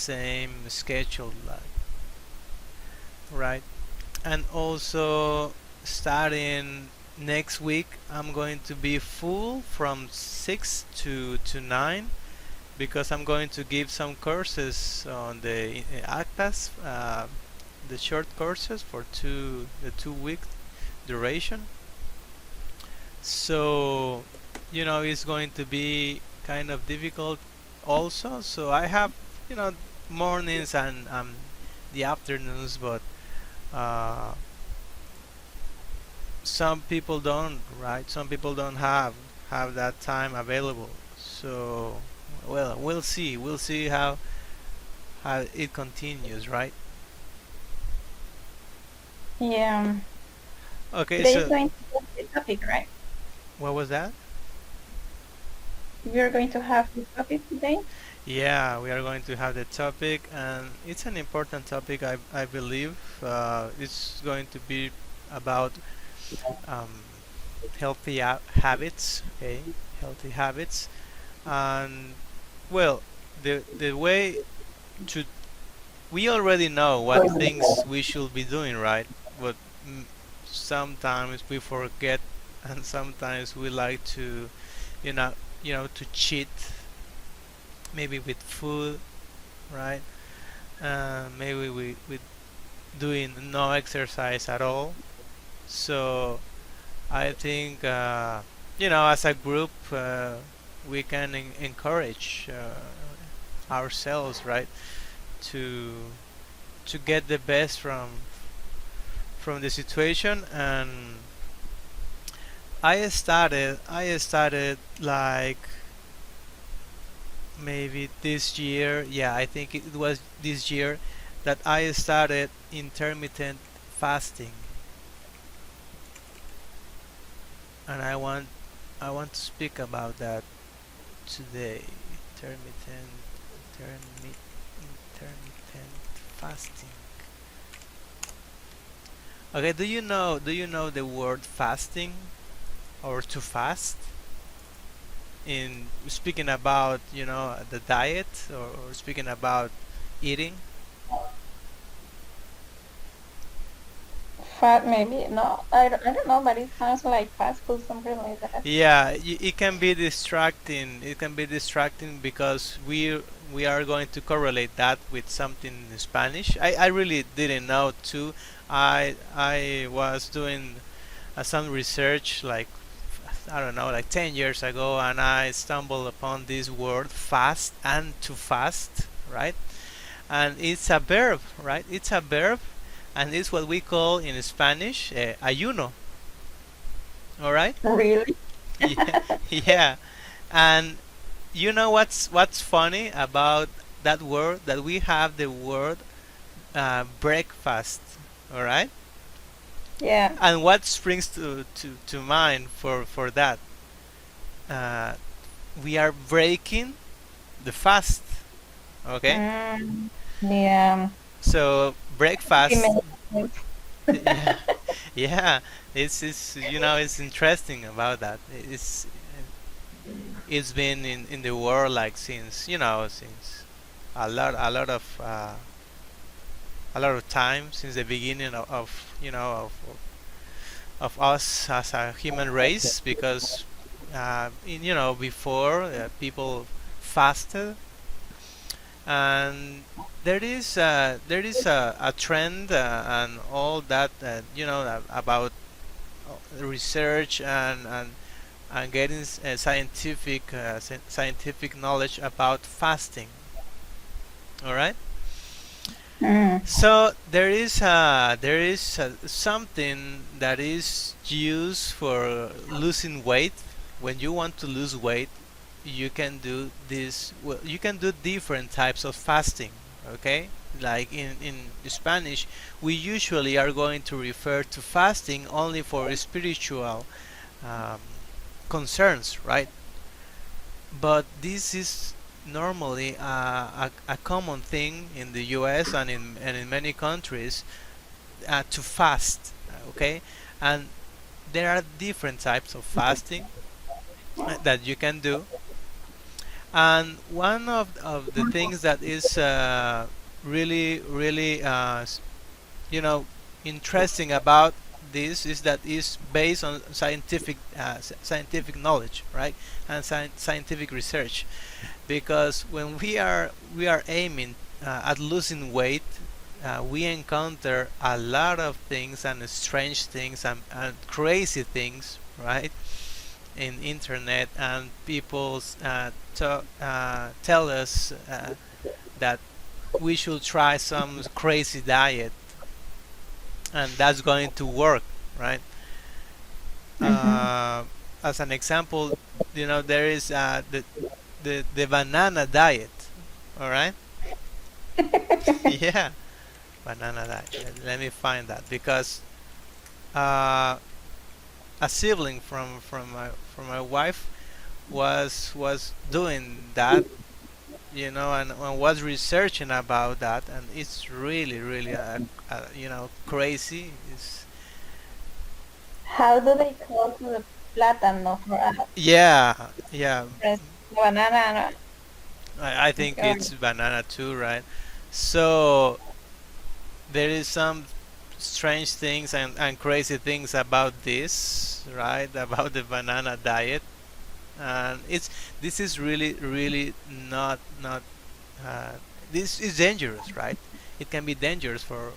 same schedule, like, right? And also starting next week, I'm going to be full from 6 to 9, because I'm going to give some courses on the actas, the short courses for the 2 week duration. So, it's going to be kind of difficult also. So I have, mornings and the afternoons, but uh, some people don't, right? Some people don't have that time available. So, well, we'll see. We'll see how it continues, right? Yeah. Okay, Today is so going to be the topic, right? what was that? We're going to have the topic today. Yeah, we are going to have the topic, and it's an important topic. I believe it's going to be about um, healthy habits. Okay, healthy habits, and well, the way to we already know what things we should be doing, right? But sometimes we forget, and sometimes we like to, you know, to cheat, maybe with food, right? Maybe we with doing no exercise at all. So I think, as a group, we can encourage ourselves, right, to get the best from the situation. And I started like maybe this year. Yeah, I think it was this year that I started intermittent fasting, and I want to speak about that today. Intermittent intermittent fasting. Okay, do you know the word fasting, or to fast, in speaking about the diet, or speaking about eating? Fat, maybe. No, I don't know, but it sounds like fast food, something like that. Yeah, it can be distracting. It can be distracting because we are going to correlate that with something in Spanish. I really didn't know too. I was doing some research, like, I don't know, like 10 years ago, and I stumbled upon this word fast, and to fast, right? And it's a verb, right? It's a verb, and it's what we call in Spanish ayuno, all right? Really? Yeah, yeah. And you know what's funny about that word? That we have the word breakfast, all right? Yeah. And what springs to mind for that? Uh, we are breaking the fast, okay? Mm, yeah. So It breakfast, makes sense. yeah, yeah. It's interesting about that. It's been in the world, like, since a lot of time, since the beginning of us as a human race, because before, people fasted. And there is a trend, and all that, about research, and getting scientific knowledge about fasting. All right. Mm. So there is something that is used for losing weight. When you want to lose weight, you can do this. Well, you can do different types of fasting. Okay, like in Spanish, we usually are going to refer to fasting only for spiritual um, concerns, right? But this is normally a common thing in the U.S. and in many countries, to fast. Okay, and there are different types of fasting that you can do, And one of the things that is really you know interesting about this is that it's based on scientific knowledge, right, and scientific research. Because when we are aiming at losing weight, we encounter a lot of things and strange things and crazy things, right, in internet, and people tell us that we should try some crazy diet and that's going to work, right? Mm-hmm. uh, as an example, there is the banana diet. All right. Yeah, banana diet. Let me find that, because uh, a sibling from my wife was doing that, and was researching about that, and it's really crazy. It's How do they call to the plátano for us? Yeah, yeah. The banana. I It's think going. it's banana too, right? So there is some strange things and crazy things about this, right? About the banana diet, and this is really not uh, this is dangerous, right? It can be dangerous for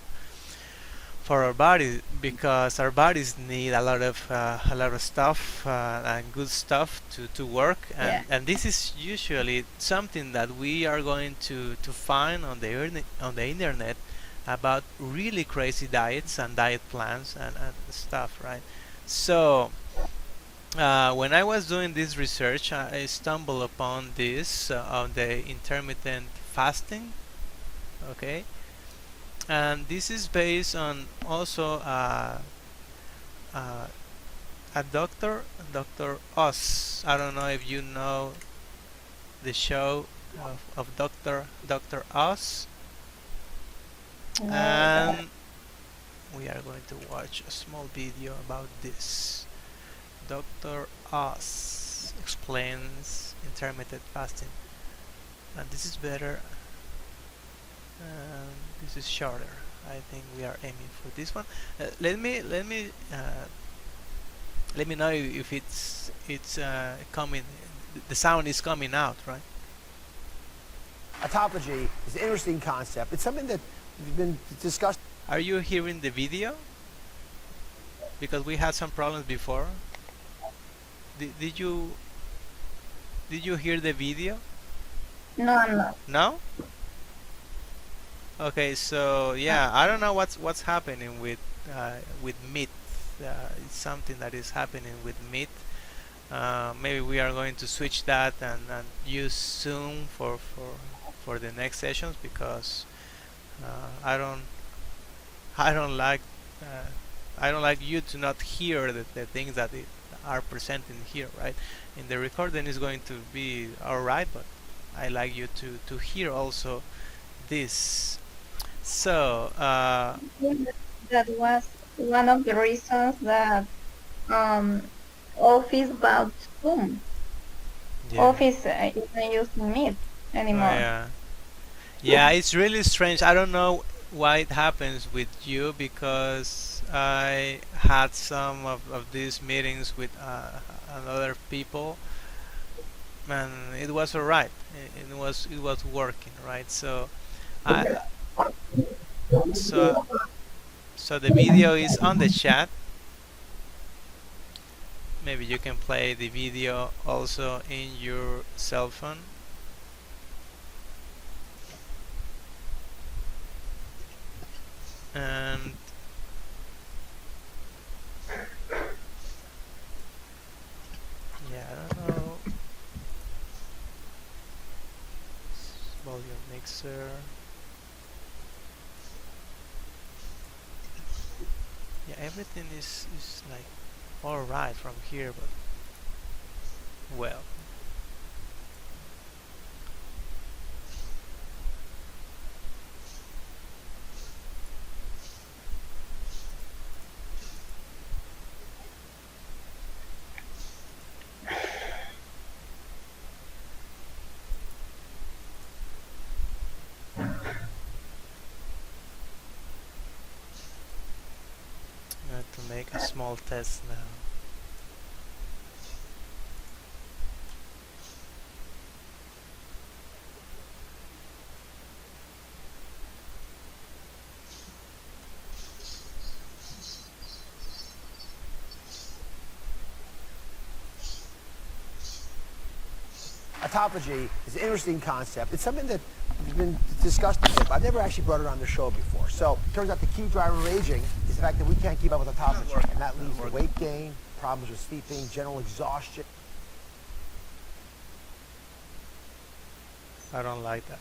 our body, because our bodies need a lot of stuff and good stuff to work, Yeah. and this is usually something that we are going to find on the internet about really crazy diets and diet plans and stuff, right? So when I was doing this research, I stumbled upon this on the intermittent fasting. Okay, and this is based on also uh, a Dr. Oz. I don't know if you know the show of Dr. Oz, No, I don't. and we are going to watch a small video about this. Dr. Oz explains intermittent fasting, and this is better, and this is shorter. I think we are aiming for this one. Let me know if it's coming. The sound is coming out, right? Autophagy is an interesting concept. It's something that has been discussed. Are you hearing the video? Because we had some problems before. Did you hear the video? No, I'm not. No? Okay, so No. yeah, I don't know what's happening with meat. It's something that is happening with meat. Maybe we are going to switch that and use Zoom for the next sessions, because I don't like uh, I don't like you to not hear the things that are presenting here, right? In the recording is going to be all right, but I like you to hear also this. So That was one of the reasons that um Office bought Zoom. yeah, Office isn't using Meet oh anymore. yeah, yeah. It's really strange. I don't know why it happens with you, because I had some of these meetings with other people, and it was alright. It was working, right? I so so the video is on the chat. Maybe you can play the video also in your cell phone. And yeah, I don't know. Volume mixer. Yeah, everything is like all right from here, but well. small test now. Autophagy is an interesting concept. It's something that has been discussed a bit, but I've never actually brought it on the show before. So it turns out the key driver of aging is the fact that we can't keep up with autophagy, and that leads to weight gain, problems with sleeping, general exhaustion. I don't like that.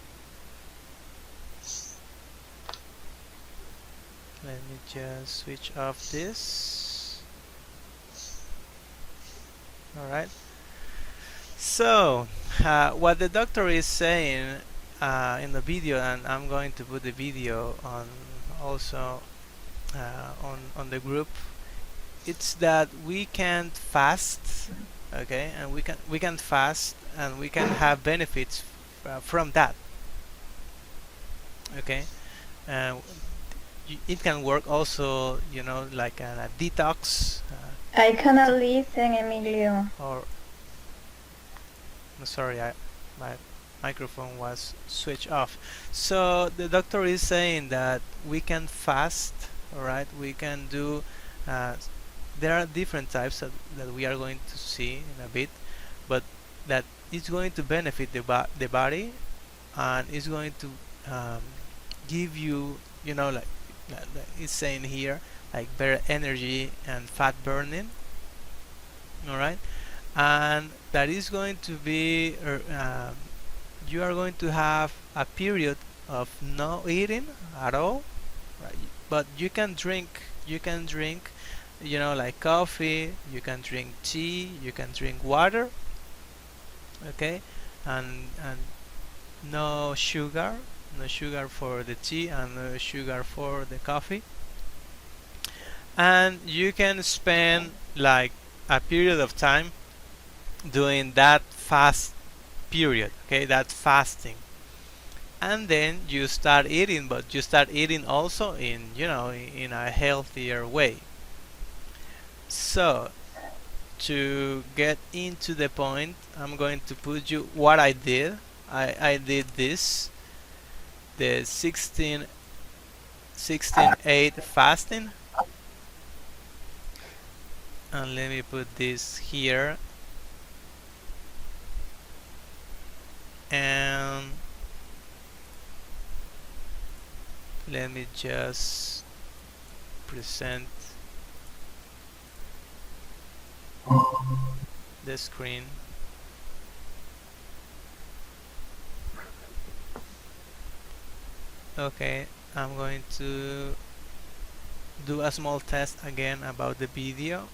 Let me just switch off this. Alright. So, what the doctor is saying in the video, and I'm going to put the video on also on the group, it's that we can't fast, okay, and we can fast and we can have benefits from that, okay. It can work also, you know, like a detox I cannot listen, Emilio. or sorry, my microphone was switched off. So the doctor is saying that we can fast, all right, we can do there are different types that we are going to see in a bit, but that it's going to benefit the body, and it's going to give you, you know, like it's saying here, like better energy and fat burning, all right, and that is going to be you are going to have a period of no eating at all, right? But you can drink, you know, like coffee, you can drink tea, you can drink water, okay, and no sugar, no sugar for the tea and no sugar for the coffee, and you can spend like a period of time doing that fast period, okay, that fasting, and then you start eating, but you start eating also in, you know, in a healthier way. So to get into the point, I'm going to put you what I did. I did this, the 16-8 fasting, and let me put this here, and let me just present the screen. Okay, I'm going to do a small test again about the video.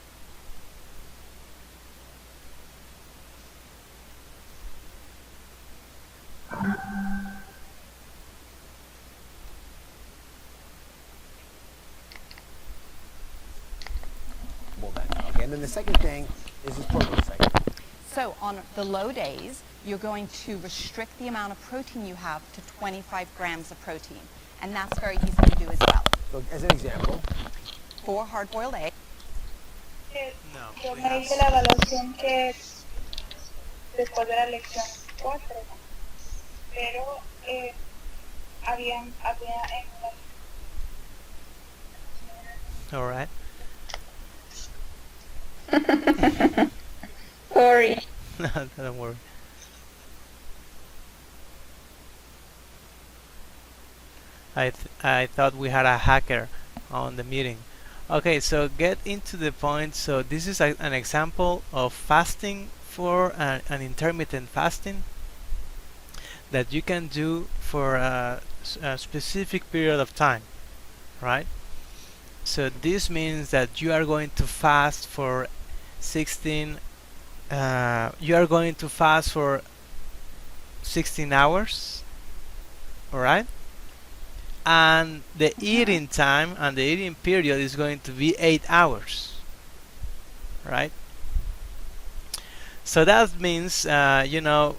Well, then, okay, and then the second thing is this protein cycle. So on the low days, you're going to restrict the amount of protein you have to 25 grams of protein. And that's very easy to do as well. So as an example, 4 hard-boiled eggs. No, Yo we me have hice la evaluación que después de la lección 4, pero había en all right. Sorry. No, don't worry. I thought we had a hacker on the meeting. Okay, so get into the point. So this is an example of fasting for an intermittent fasting that you can do for a specific period of time, right? So this means that you are going to fast for 16 you are going to fast for 16 hours, all right, and the eating time and the eating period is going to be 8 hours, right? So that means you know,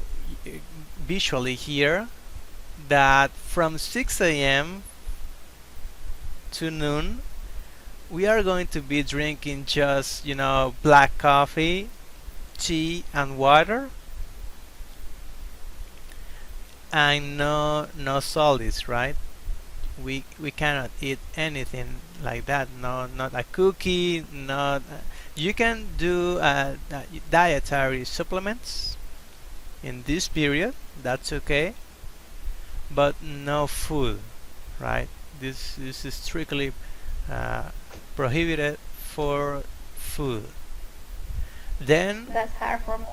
visually here, that from 6 a.m. to noon we are going to be drinking just, black coffee, tea, and water, and no solids, right? We cannot eat anything like that. No, not a cookie. Not. You can do dietary supplements in this period. That's okay, but no food, right? This is strictly uh, prohibited for food. Then, That's hard for me.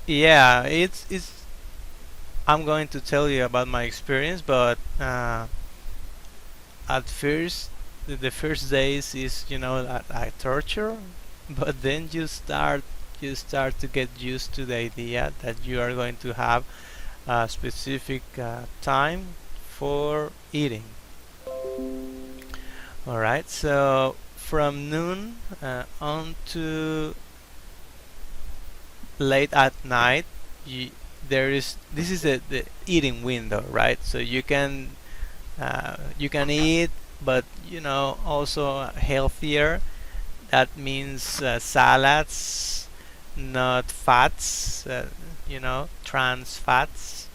yeah, it's. I'm going to tell you about my experience, but at first, the first days is, a torture, but then you start to get used to the idea that you are going to have a specific time for eating. All right, so from noon on to late at night, you, there is this is the eating window, right? So you can eat, but also healthier. That means salads, not fats, trans fats,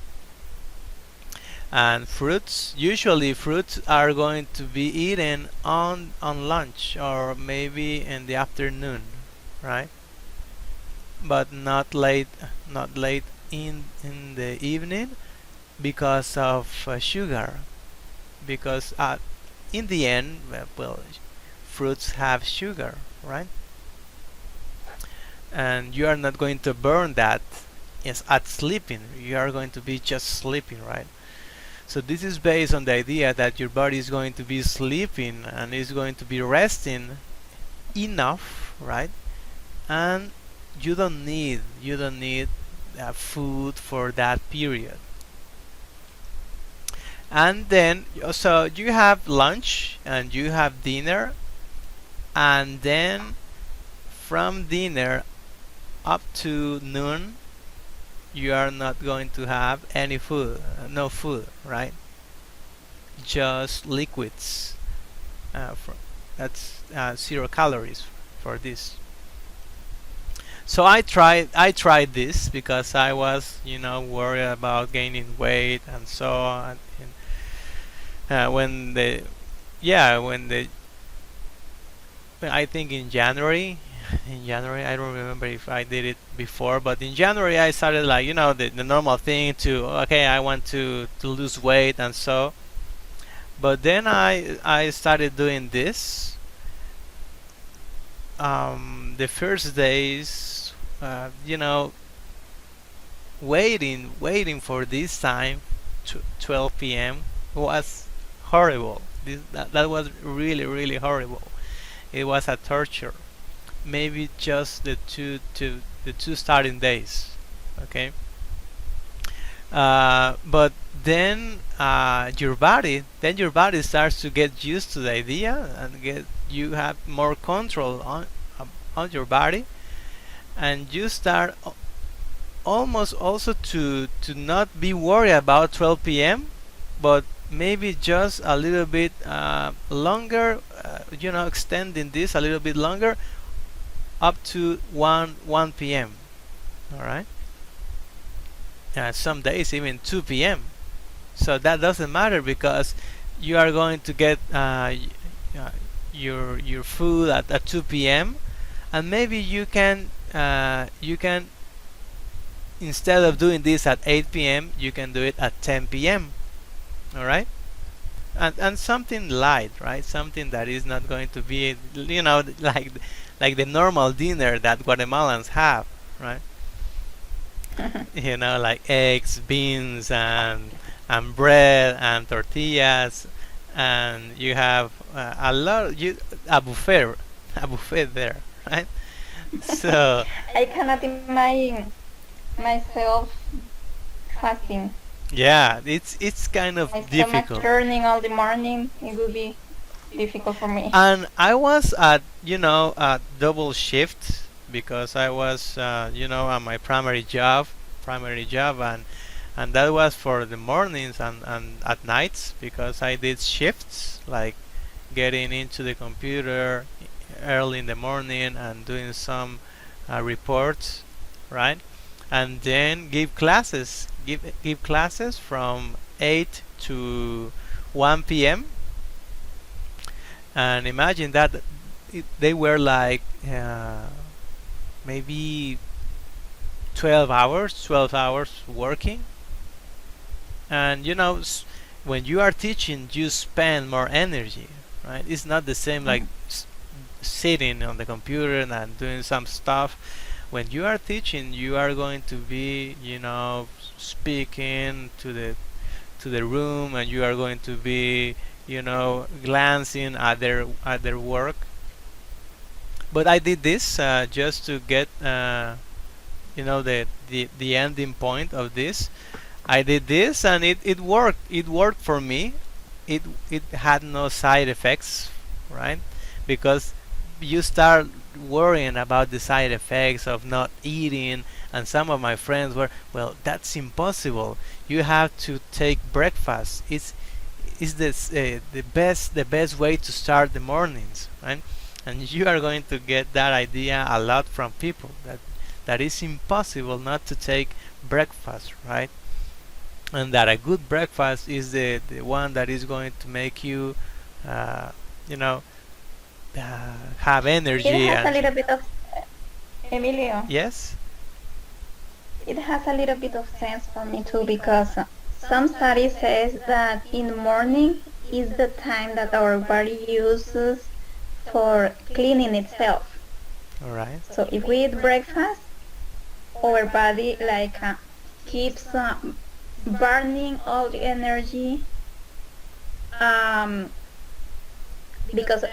and fruits. Usually, fruits are going to be eaten on lunch or maybe in the afternoon, right? But not late in the evening because of sugar. Because in the end, well, fruits have sugar, right? And you are not going to burn that is at sleeping. You are going to be just sleeping, right? So this is based on the idea that your body is going to be sleeping and is going to be resting enough, right? And you don't need food for that period. And then so you have lunch and you have dinner, and then from dinner up to noon you are not going to have any food, no food, right? Just liquids. That's 0 calories for this. So I tried this because I was worried about gaining weight and so on. And, when the yeah when the I think in January, I don't remember if I did it before, but in January I started, like, the normal thing to, okay, I want to lose weight and so. But then I started doing this. The first days, waiting for this time, 12 p.m. was horrible. That was really, really horrible. It was a torture. Maybe just the two starting days, okay. But then your body starts to get used to the idea and you have more control on your body, and you start almost also to not be worried about 12 p.m., but maybe just a little bit longer, extending this a little bit longer up to 1 p.m. All right. Some days even 2 p.m. So that doesn't matter because you are going to get your food at 2 p.m., and maybe you can instead of doing this at 8 p.m., you can do it at 10 p.m. All right. And something light, right? Something that is not going to be, like the normal dinner that Guatemalans have, right? Like eggs, beans, and bread and tortillas, and you have a buffet there, right? So I cannot imagine myself fasting. yeah, it's kind of My stomach difficult. turning all the morning. It will be difficult for me. And I was at a double shift because I was on my primary job, and that was for the mornings and at nights because I did shifts like getting into the computer early in the morning and doing some reports, right? And then give classes from 8 to 1 p.m. And imagine that they were like maybe 12 hours working. And when you are teaching, you spend more energy, right? It's not the same like sitting on the computer and doing some stuff. When you are teaching, you are going to be, speaking to the room, and you are going to be, glancing at their work. But I did this just to get, the ending point of this. I did this, and it worked. It worked for me. It had no side effects, right? Because you start worrying about the side effects of not eating, and some of my friends were, well, that's impossible. You have to take breakfast. It's the best way to start the mornings, right? And you are going to get that idea a lot from people, that is impossible not to take breakfast, right? And that a good breakfast is the one that is going to make you, you know, have It energy. has a And little bit of Emilio. yes, It has a little bit of sense for me too, because some study says that in the morning is the time that our body uses for cleaning itself. all right. So if we eat breakfast, our body keeps burning all the energy, um, because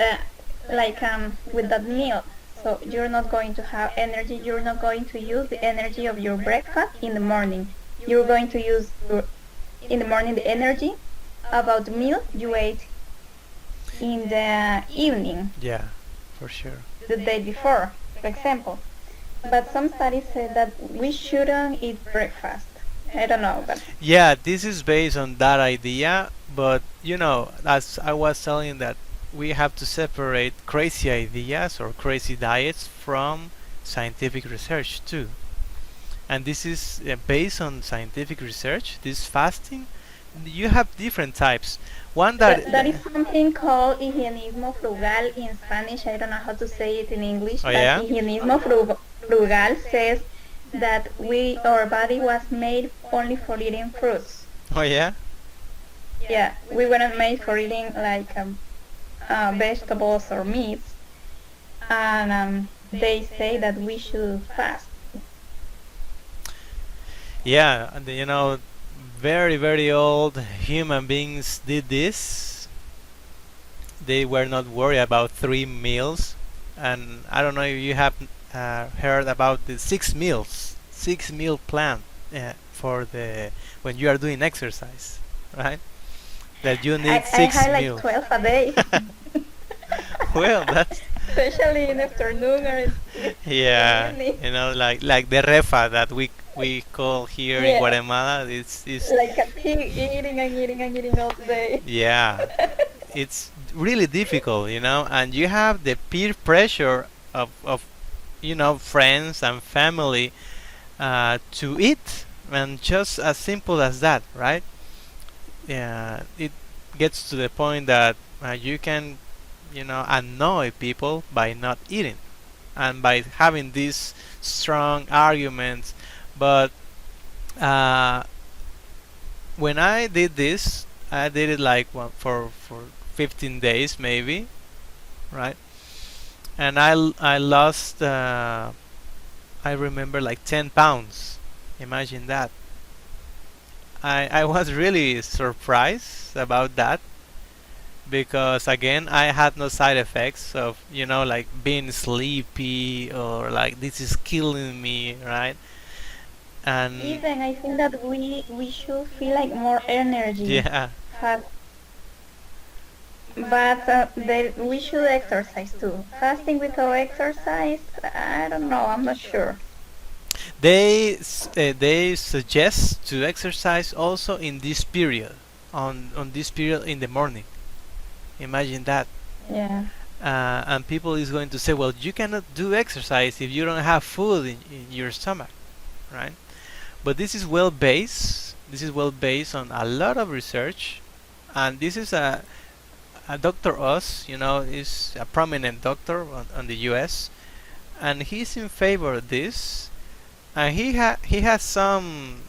with that meal. So you're not going to have energy. You're not going to use the energy of your breakfast in the morning. You're going to use in the morning the energy about the meal you ate in the evening, Yeah, for sure. the day before, for example. But some studies say that we shouldn't eat breakfast. I don't know, but Yeah, this is based on that idea, but as I was telling, that we have to separate crazy ideas or crazy diets from scientific research too. And this is based on scientific research. This fasting, you have different types. One that is something called higienismo frugal in Spanish. I don't know how to say it in English, Oh but yeah. higienismo frugal says that our body was made only for eating fruits. Oh yeah. Yeah, we weren't made for eating vegetables or meats, and they say that we should fast. Yeah, and very very old human beings did this. They were not worried about 3 meals, and I don't know if you have heard about the 6 meal plan for the when you are doing exercise, right? That you need I six had like meals. 12 a day, Well, that's especially in the afternoon or in yeah, the evening. like the refa that we call here in Yeah, Guatemala. It's like a pig eating and eating and eating all day. yeah, it's really difficult, and you have the peer pressure of friends and family to eat, and just as simple as that, right? Yeah, it gets to the point that you can, annoy people by not eating and by having these strong arguments. But uh, when I did this, I did it like for 15 days maybe, right? And I lost. I remember like 10 pounds. Imagine that. I was really surprised about that, because again I had no side effects of like being sleepy or like this is killing me, right? And Even I think that we should feel like more energy, yeah, fast, but we should exercise too. Fasting without exercise, I don't know. I'm not sure. they suggest to exercise also in this period, on this period in the morning. Imagine that. Yeah. And people is going to say, well, you cannot do exercise if you don't have food in your stomach, right? But this is well based. This is well based on a lot of research, and this is a Dr. Oz, is a prominent doctor on the U.S. and he's in favor of this. And he has some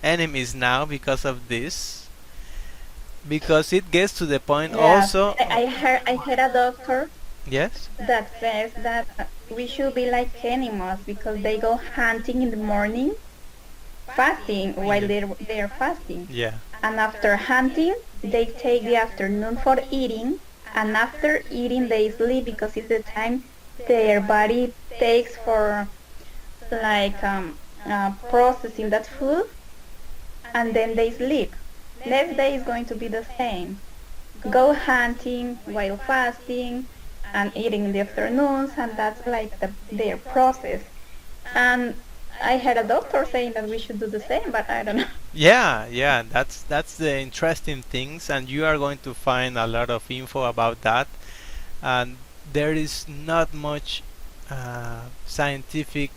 enemies now because of this, because it gets to the point Yeah. also. I heard a doctor Yes. that says that we should be like animals because they go hunting in the morning, fasting while they're fasting, Yeah. and after hunting they take the afternoon for eating, and after eating they sleep because it's the time their body takes for like processing that food, and then they sleep. Next day is going to be the same. Go hunting while fasting and eating in the afternoons, and that's like their process. And I had a doctor saying that we should do the same, but I don't know. Yeah, yeah, that's the interesting things, and you are going to find a lot of info about that. And there is not much scientific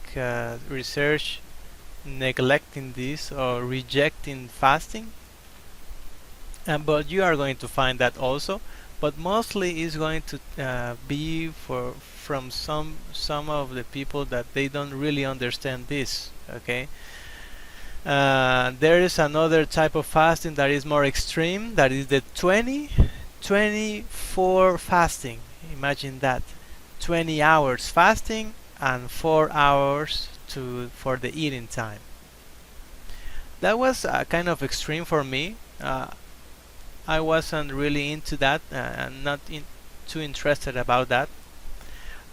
research neglecting this or rejecting fasting, but you are going to find that also. But mostly is going to be from some of the people that they don't really understand this. Okay. There is another type of fasting that is more extreme. That is the 20-24 fasting. Imagine that, 20 hours fasting and 4 hours for the eating time. That was kind of extreme for me. I wasn't really into that, and not too interested about that.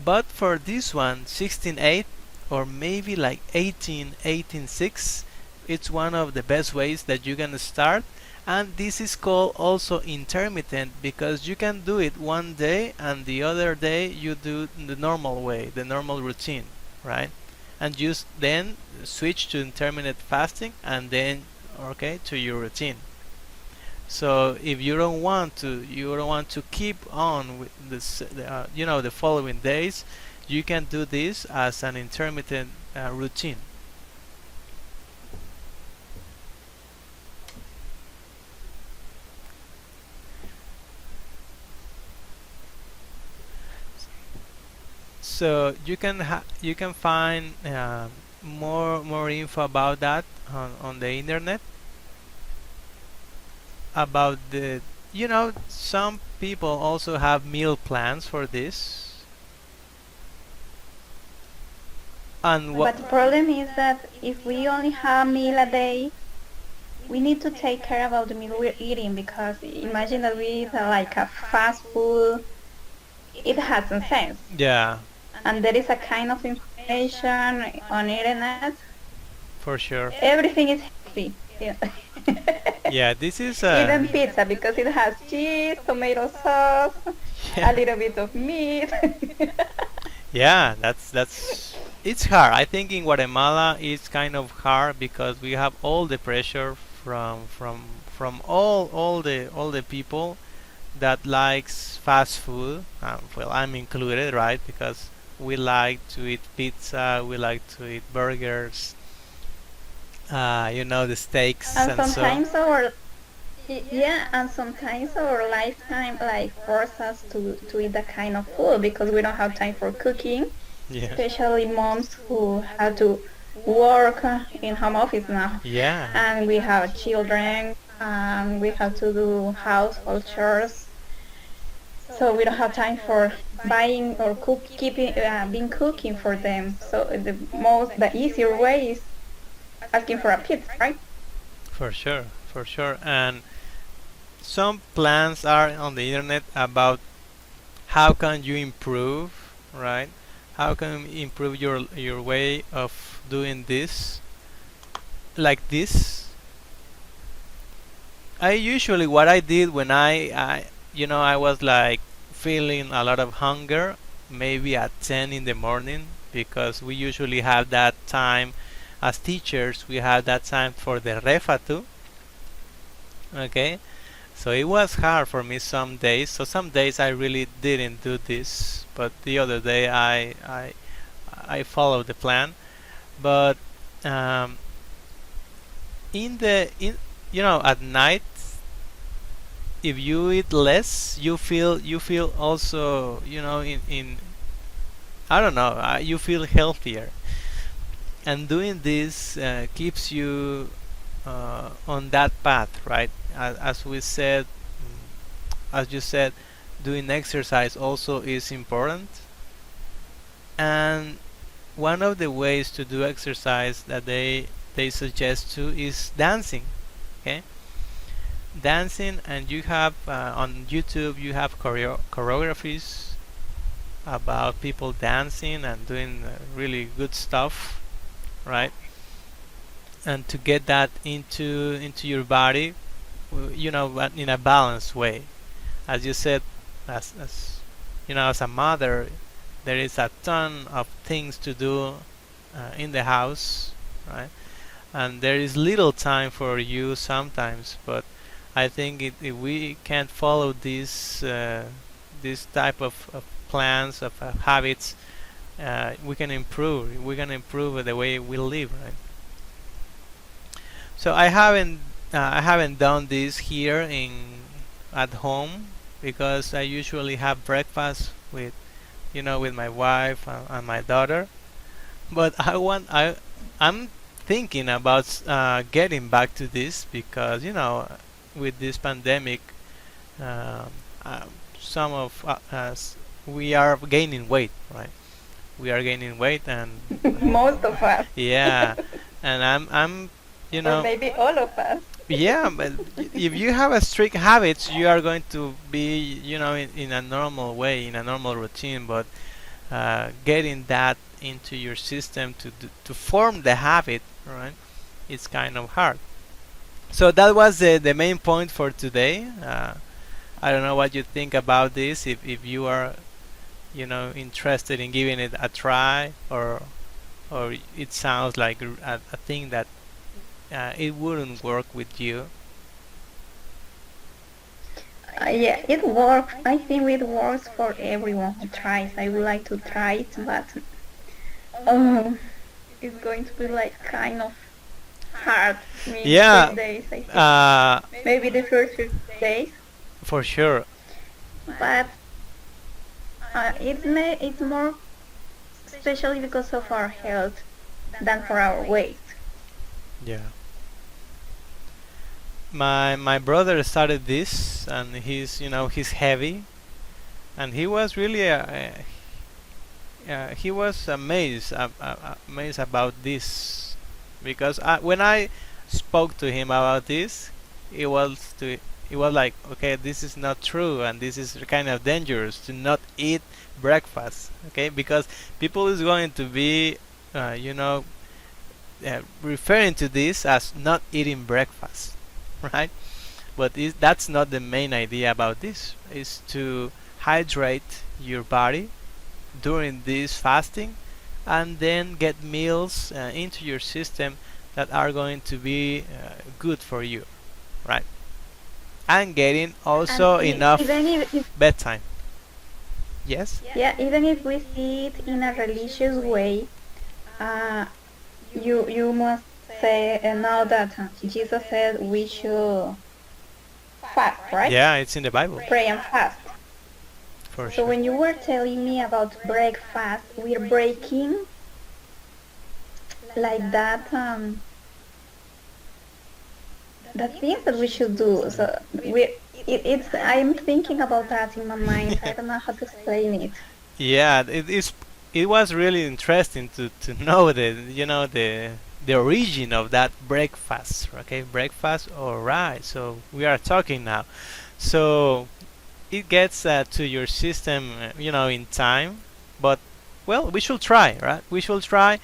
But for this one, 16:8 or maybe like 18:6, it's one of the best ways that you can start. And this is called also intermittent because you can do it one day and the other day you do the normal way, the normal routine, right? And just then switch to intermittent fasting and then okay to your routine. So if you don't want to keep on with this, the following days, you can do this as an intermittent routine. So you can find more info about that on the internet, about some people also have meal plans for this. And what? But the problem is that if we only have a meal a day, we need to take care about the meal we're eating, because imagine that we eat like a fast food. It hasn't sense. Yeah, And there is a kind of information on internet. for sure. Everything is healthy. Yeah. Yeah, this is Even pizza, because it has cheese, tomato sauce, yeah, a little bit of meat. yeah, that's it's hard. I think in Guatemala it's kind of hard because we have all the pressure from all the people that likes fast food. Well, I'm included, right? Because we like to eat pizza, we like to eat burgers, the steaks And and so. sometimes and sometimes our lifetime like force us to eat that kind of food because we don't have time for cooking, Yeah. especially moms who have to work in home office now, Yeah. and we have children, and we have to do household chores, so we don't have time for buying or being cooking for them. So the easier way is asking for a pizza, right? For sure, for sure. And some plans are on the internet about how can you improve, right? How can you improve your way of doing this like this? I usually what I did when I was like feeling a lot of hunger, maybe at 10 in the morning, because we usually have that time as teachers. We have that time for the refa too. Okay, So it was hard for me some days. So some days I really didn't do this, but the other day I followed the plan. But um, in the in at night, if you eat less, you feel also in I don't know, you feel healthier, and doing this keeps you on that path, right? As we said, as you said, doing exercise also is important, and one of the ways to do exercise that they suggest too is dancing. Okay, dancing, and you have on YouTube you have choreographies about people dancing and doing really good stuff, right? And to get that into your body, but in a balanced way. As you said, as as a mother, there is a ton of things to do in the house, right? And there is little time for you sometimes. But I think if we can't follow this type of plans of habits, we can improve. We can improve the way we live, right? So I haven't done this here in at home because I usually have breakfast with my wife and my daughter. But I'm thinking about getting back to this because with this pandemic, um, uh, some of us we are gaining weight, right? We are gaining weight, and Most of us, yeah, and I'm you or know maybe all of us. yeah, but if you have a strict habits, you are going to be in a normal way, in a normal routine. But getting that into your system to form the habit, right? It's kind of hard. So that was the main point for today. I don't know what you think about this. If you are interested in giving it a try, or it sounds like a thing that it wouldn't work with you. Yeah, it works. I think it works for everyone who tries. I would like to try it, but um, it's going to be like kind of hard me Yeah, these days. I think uh, maybe the first few days, for sure. but it's more especially because of our health than for our weight. Yeah. My brother started this, and he's heavy, and he was really he was amazed about this, because when I spoke to him about this, it was to it was like, okay, this is not true, and this is kind of dangerous to not eat breakfast, okay, because people is going to be referring to this as not eating breakfast, right? But that's not the main idea about this. Is to hydrate your body during this fasting, and then get meals into your system that are going to be good for you, right? And getting And also even enough if bedtime. Yes. yeah, even if we see it in a religious way, uh, you must say now that Jesus said we should fast, right? Yeah, it's in the Bible, Pray and fast. for So sure. when you were telling me about breakfast, we're breaking like that the things that we should do. So it's I'm thinking about that in my mind. I don't know how to explain it. Yeah, it was really interesting to know the origin of that breakfast. Okay, breakfast. All right. So we are talking now. So it gets to your system, in time. But well, we should try, right? We should try.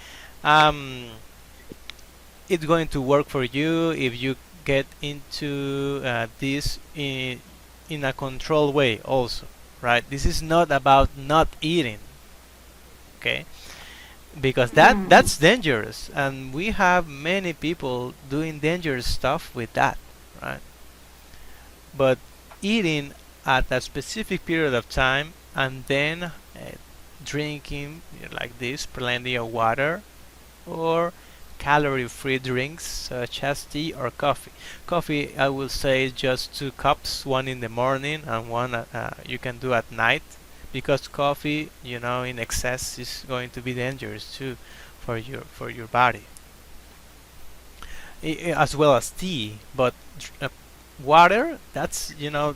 Um, it's going to work for you if you get into this in a controlled way also, right? This is not about not eating, okay? Because that's dangerous, and we have many people doing dangerous stuff with that, right? but eating at a specific period of time and then drinking like this plenty of water or calorie-free drinks such as tea or coffee. Coffee, I will say, just 2 cups, one in the morning and one you can do at night, because coffee, in excess is going to be dangerous too for your body, as well as tea. But water, that's the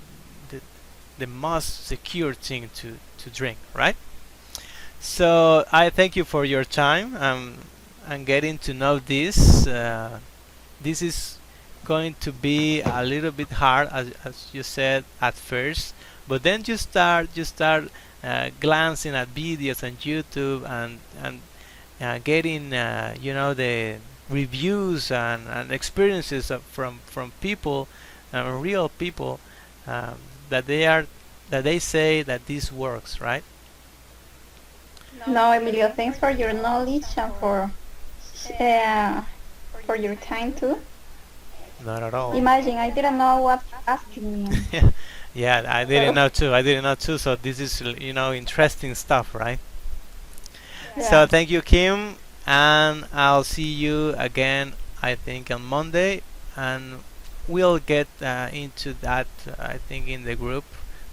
the most secure thing to drink, right? So I thank you for your time. And getting to know this. This is going to be a little bit hard, as you said at first, but then you start glancing at videos on YouTube and getting the reviews and experiences from people, real people, um, that they say that this works, right? No, Emilio, thanks for your knowledge and uh, for your time too. Not at all. Imagine, I didn't know what asking me. Yeah, I didn't So, know too. I didn't know too. So this is interesting stuff, right? So yeah. thank you, Kim, and I'll see you again. I think on Monday, and we'll get into that. I think in the group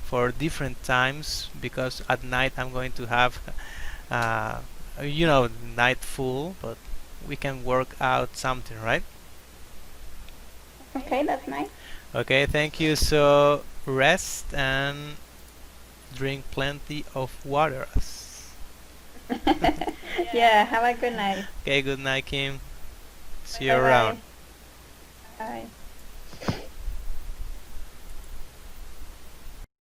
for different times, because at night I'm going to have uh, night full, but we can work out something, right? Okay, that's nice. Okay, thank you. So rest and drink plenty of waters. Yeah, have a good night. Okay, good night, Kim. See you Bye around. bye. Bye.